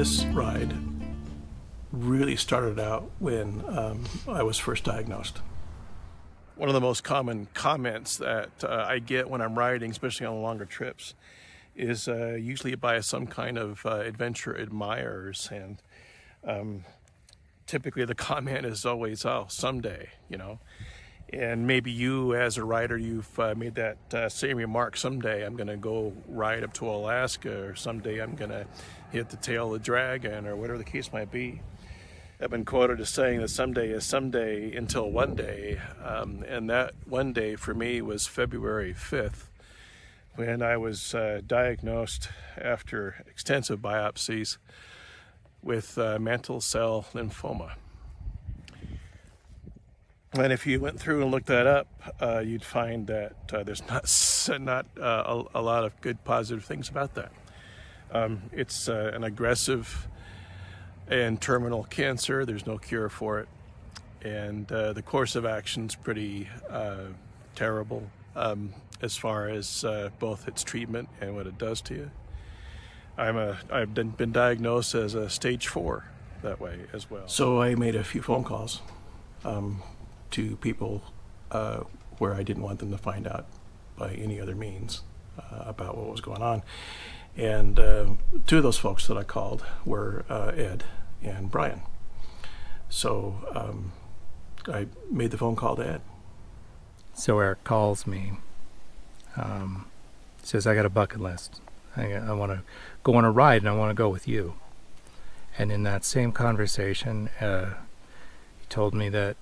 This ride really started out when I was first diagnosed. One of the most common comments that I get when I'm riding, especially on longer trips, is usually by some kind of adventure admirers, and typically the comment is always, "Oh, someday," you know. And maybe you, as a rider, you've made that same remark: "Someday I'm going to go ride up to Alaska," or "Someday I'm going to hit the tail of the dragon," or whatever the case might be. I've been quoted as saying that someday is someday until one day, and that one day for me was February 5th, when I was diagnosed after extensive biopsies with mantle cell lymphoma. And if you went through and looked that up, you'd find that there's not a lot of good positive things about that. It's an aggressive and terminal cancer. There's no cure for it, and the course of action's pretty terrible as far as both its treatment and what it does to you. I've been diagnosed as a stage 4 that way as well. So I made a few phone calls to people where I didn't want them to find out by any other means about what was going on. And two of those folks that I called were Ed and Brian. So I made the phone call to Ed. So Eric calls me, says, "I got a bucket list. I want to go on a ride, and I want to go with you." And in that same conversation, he told me that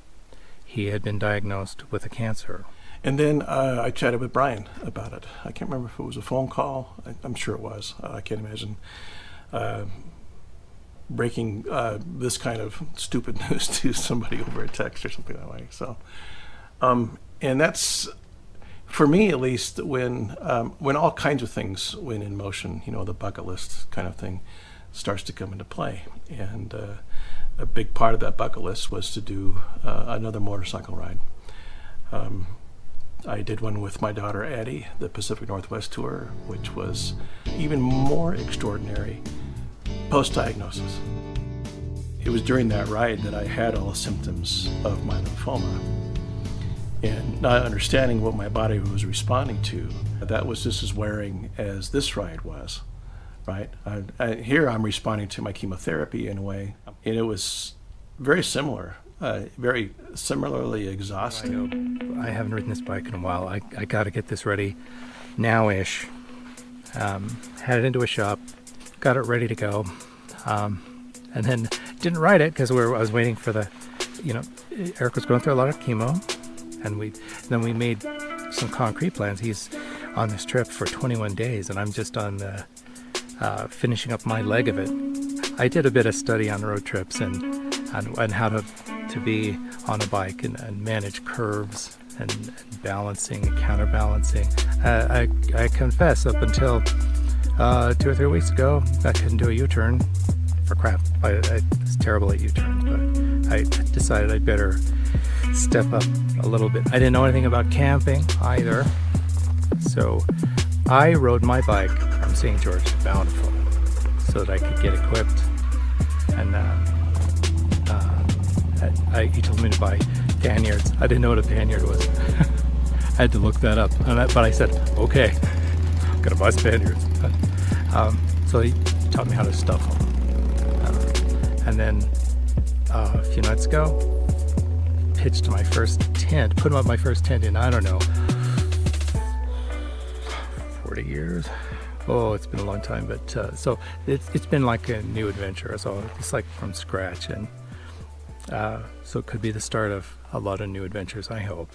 he had been diagnosed with a cancer. And then I chatted with Brian about it. I can't remember if it was a phone call. I'm sure it was. I can't imagine breaking this kind of stupid news to somebody over a text or something that way. So, and that's, for me at least, when all kinds of things went in motion, you know, the bucket list kind of thing starts to come into play. And a big part of that bucket list was to do another motorcycle ride. I did one with my daughter Addie, the Pacific Northwest Tour, which was even more extraordinary post-diagnosis. It was during that ride that I had all the symptoms of my lymphoma. And not understanding what my body was responding to, that was just as wearing as this ride was, right? Here I'm responding to my chemotherapy in a way, and it was very similar. Very similarly exhausting. I haven't ridden this bike in a while. I got to get this ready now-ish. Had it into a shop, got it ready to go, and then didn't ride it because I was waiting for Eric was going through a lot of chemo, and then we made some concrete plans. He's on this trip for 21 days, and I'm just on the finishing up my leg of it. I did a bit of study on road trips and how to be on a bike and manage curves and balancing and counterbalancing. I confess, up until 2 or 3 weeks ago, I couldn't do a U-turn for crap. I was terrible at U-turns, but I decided I'd better step up a little bit. I didn't know anything about camping either, so I rode my bike from St. George to Bountiful so that I could get equipped. And he told me to buy panniers. I didn't know what a pannier was. I had to look that up. But I said, okay, I'm going to buy some panniers. So he taught me how to stuff them. And then a few nights ago, pitched my first tent, put up my first tent in, I don't know, 40 years. Oh, it's been a long time. But so it's been like a new adventure. So it's like from scratch. And so it could be the start of a lot of new adventures, I hope.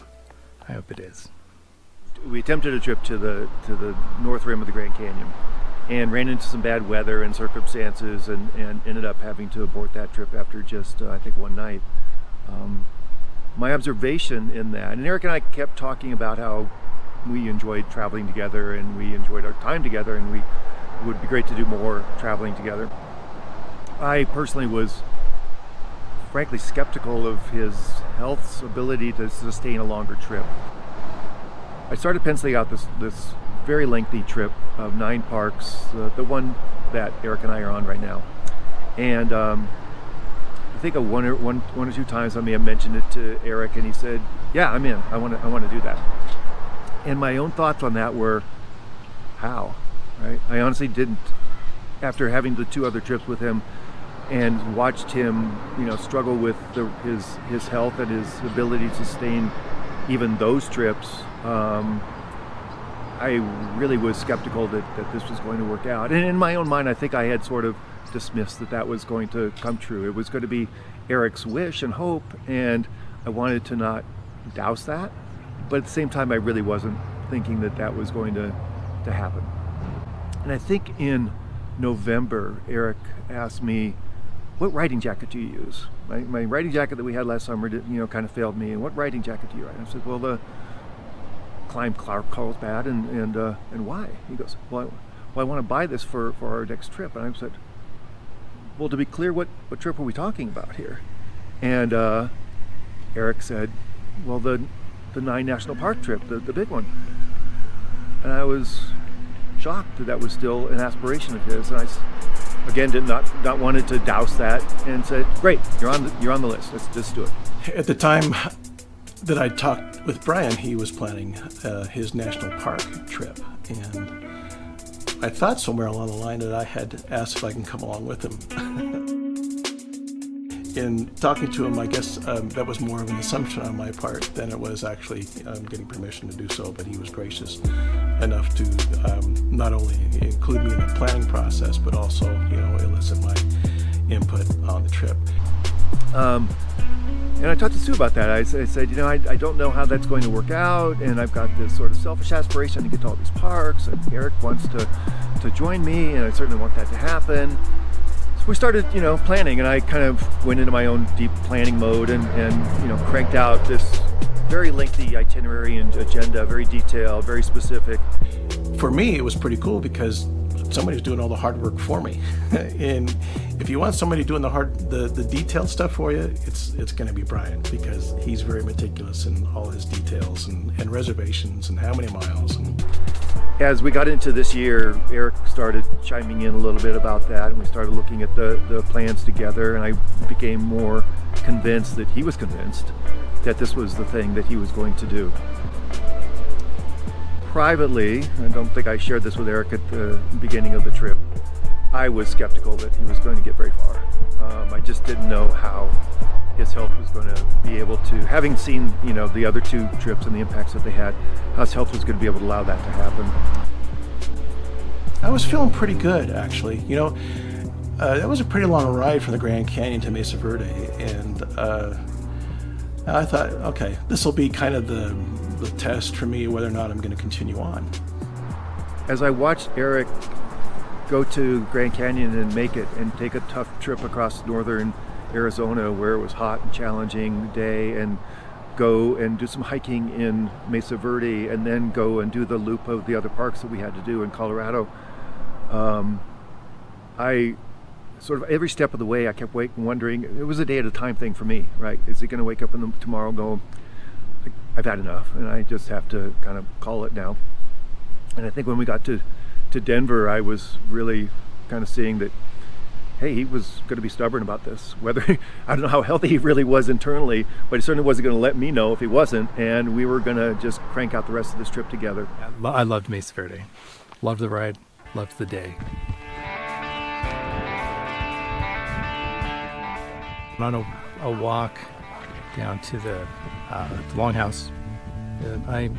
I hope it is. We attempted a trip to the north rim of the Grand Canyon and ran into some bad weather and circumstances and ended up having to abort that trip after just, I think, one night. My observation in that, and Eric and I kept talking about how we enjoyed traveling together and we enjoyed our time together and it would be great to do more traveling together. I personally was frankly skeptical of his health's ability to sustain a longer trip. I started penciling out this very lengthy trip of 9 parks, the one that Eric and I are on right now. And I think one or two times I may have mentioned it to Eric, and he said, "Yeah, I'm in. I want to do that." And my own thoughts on that were, how? Right? I honestly didn't. After having the 2 other trips with him, and watched him, struggle with his health and his ability to sustain even those trips, I really was skeptical that this was going to work out. And in my own mind, I think I had sort of dismissed that was going to come true. It was going to be Eric's wish and hope, and I wanted to not douse that. But at the same time, I really wasn't thinking that was going to happen. And I think in November, Eric asked me, "What riding jacket do you use?" My riding jacket that we had last summer, kind of failed me. And what riding jacket do you ride? I said, "Well, the Climb Carlsbad, and why?" He goes, "Well, I want to buy this for our next trip." And I said, "Well, to be clear, what trip are we talking about here?" And Eric said, "Well, the 9 National Park trip, the big one." And I was shocked that was still an aspiration of his. And I, again, did not wanted to douse that, and said, "Great, you're on the list. Let's just do it." At the time that I talked with Brian, he was planning his national park trip, and I thought somewhere along the line that I had asked if I can come along with him. In talking to him, I guess that was more of an assumption on my part than it was actually getting permission to do so, but he was gracious enough to not only include me in the planning process, but also, elicit my input on the trip. And I talked to Sue about that. I said, I don't know how that's going to work out, and I've got this sort of selfish aspiration to get to all these parks, and Eric wants to join me, and I certainly want that to happen. So we started, planning, and I kind of went into my own deep planning mode and cranked out this very lengthy itinerary and agenda, very detailed, very specific. For me, it was pretty cool because somebody's doing all the hard work for me. And if you want somebody doing the detailed stuff for you, it's going to be Brian, because he's very meticulous in all his details and reservations and how many miles. And as we got into this year, Eric started chiming in a little bit about that, and we started looking at the plans together, and I became more convinced that he was convinced that this was the thing that he was going to do. Privately, I don't think I shared this with Eric at the beginning of the trip, I was skeptical that he was going to get very far. I just didn't know how his health was going to be able to, having seen the other 2 trips and the impacts that they had, how his health was going to be able to allow that to happen. I was feeling pretty good, actually. That was a pretty long ride from the Grand Canyon to Mesa Verde, and I thought, okay, this will be kind of the test for me whether or not I'm going to continue on. As I watched Eric go to Grand Canyon and make it and take a tough trip across northern Arizona where it was hot and challenging day, and go and do some hiking in Mesa Verde, and then go and do the loop of the other parks that we had to do in Colorado, I sort of every step of the way I kept wondering, it was a day at a time thing for me, right? Is he going to wake up tomorrow and go, I've had enough, and I just have to kind of call it now? And I think when we got to Denver, I was really kind of seeing that, hey, he was going to be stubborn about this. Whether I don't know how healthy he really was internally, but he certainly wasn't going to let me know if he wasn't, and we were going to just crank out the rest of this trip together. I loved Mesa Verde. Loved the ride. Loved the day. On a walk down to the Longhouse, I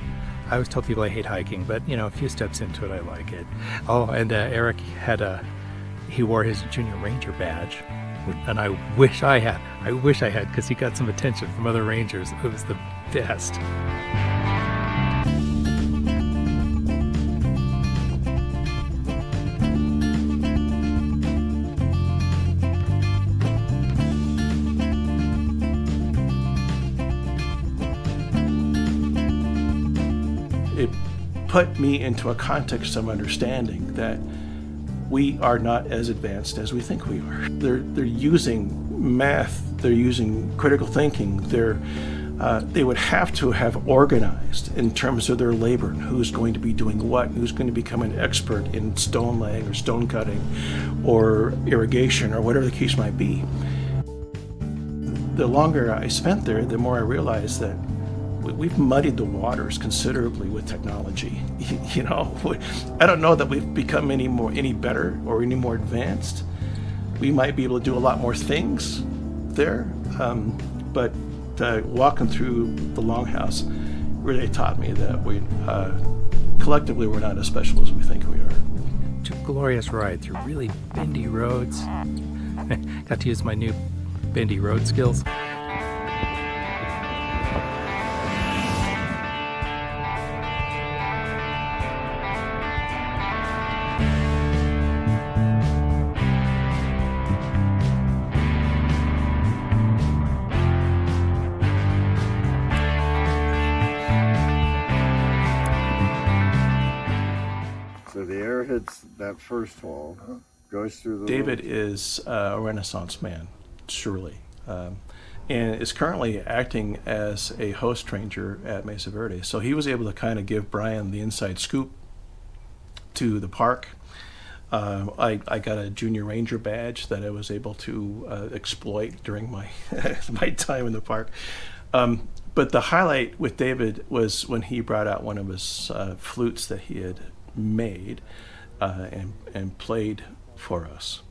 always tell people I hate hiking, but a few steps into it, I like it. Oh, and Eric he wore his Junior Ranger badge, and I wish I had, because he got some attention from other Rangers. It was the best. It put me into a context of understanding that we are not as advanced as we think we are. They're using math, they're using critical thinking, they're they would have to have organized in terms of their labor and who's going to be doing what, who's going to become an expert in stone laying or stone cutting or irrigation or whatever the case might be. The longer I spent there, the more I realized that we've muddied the waters considerably with technology. You know, I don't know that we've become any better or any more advanced. We might be able to do a lot more things there, but walking through the Longhouse really taught me that we collectively we're not as special as we think we are. Took a glorious ride through really bendy roads. Got to use my new bendy road skills. So the air hits that first hole, goes through the... David is a Renaissance man, surely, and is currently acting as a host ranger at Mesa Verde. So he was able to kind of give Brian the inside scoop to the park. I got a junior ranger badge that I was able to exploit during my my time in the park. But the highlight with David was when he brought out one of his flutes that he had made and played for us.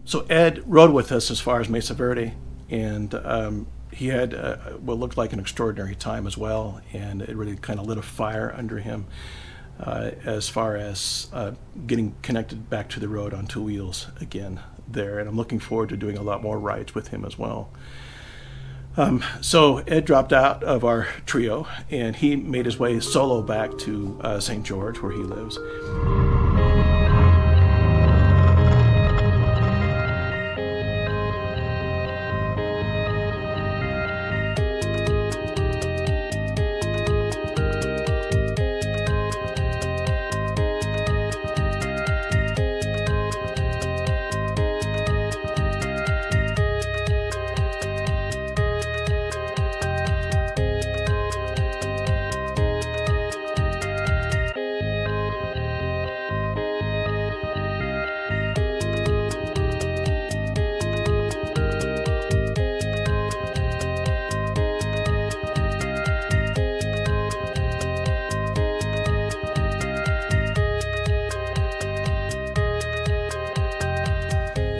So Ed rode with us as far as Mesa Verde, and he had what looked like an extraordinary time as well, and it really kind of lit a fire under him as far as getting connected back to the road on two wheels again there, and I'm looking forward to doing a lot more rides with him as well. So Ed dropped out of our trio, and he made his way solo back to St. George, where he lives.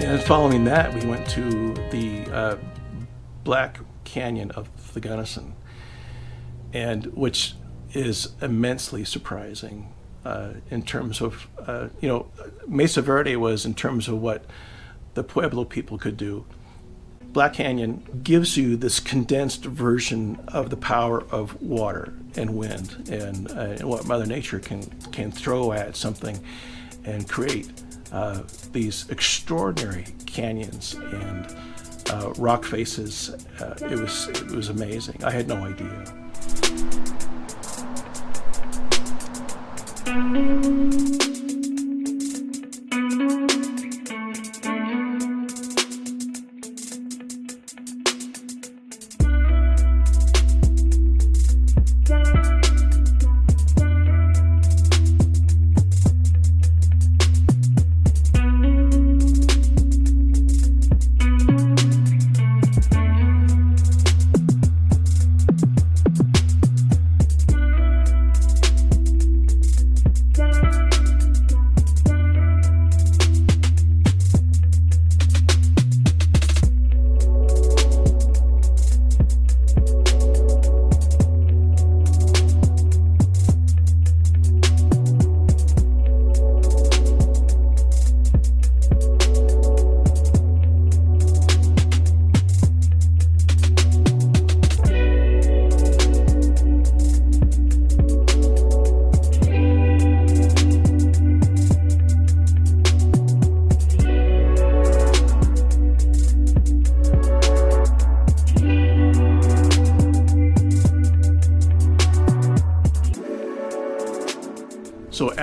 And following that, we went to the Black Canyon of the Gunnison, and which is immensely surprising in terms of, Mesa Verde was in terms of what the Pueblo people could do. Black Canyon gives you this condensed version of the power of water and wind and what Mother Nature can throw at something and create these extraordinary canyons and rock faces. It was amazing. I had no idea.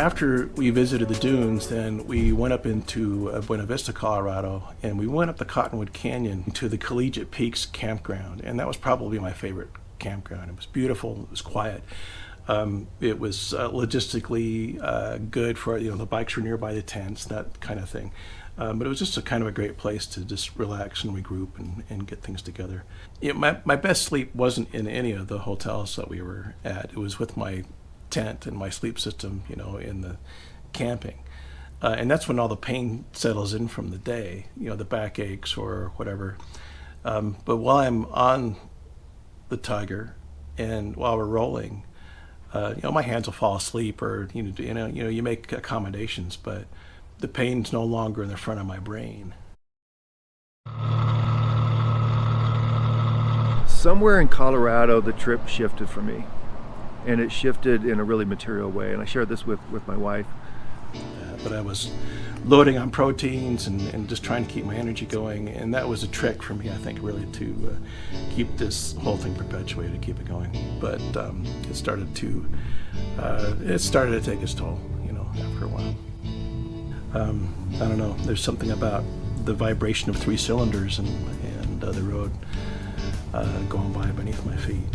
After we visited the dunes, then we went up into Buena Vista, Colorado, and we went up the Cottonwood Canyon to the Collegiate Peaks campground, and that was probably my favorite campground. It was beautiful, it was quiet. It was logistically good for, the bikes were nearby the tents, that kind of thing. But it was just a kind of a great place to just relax and regroup and get things together. My best sleep wasn't in any of the hotels that we were at. It was with my tent and my sleep system, in the camping. And that's when all the pain settles in from the day, the backaches or whatever. But while I'm on the Tiger and while we're rolling, my hands will fall asleep, or you make accommodations, but the pain's no longer in the front of my brain. Somewhere in Colorado, the trip shifted for me, and it shifted in a really material way. And I shared this with my wife. But I was loading on proteins and just trying to keep my energy going, and that was a trick for me, I think, really to keep this whole thing perpetuated, keep it going. But it started to take its toll, after a while. I don't know. There's something about the vibration of 3 cylinders and the road going by beneath my feet.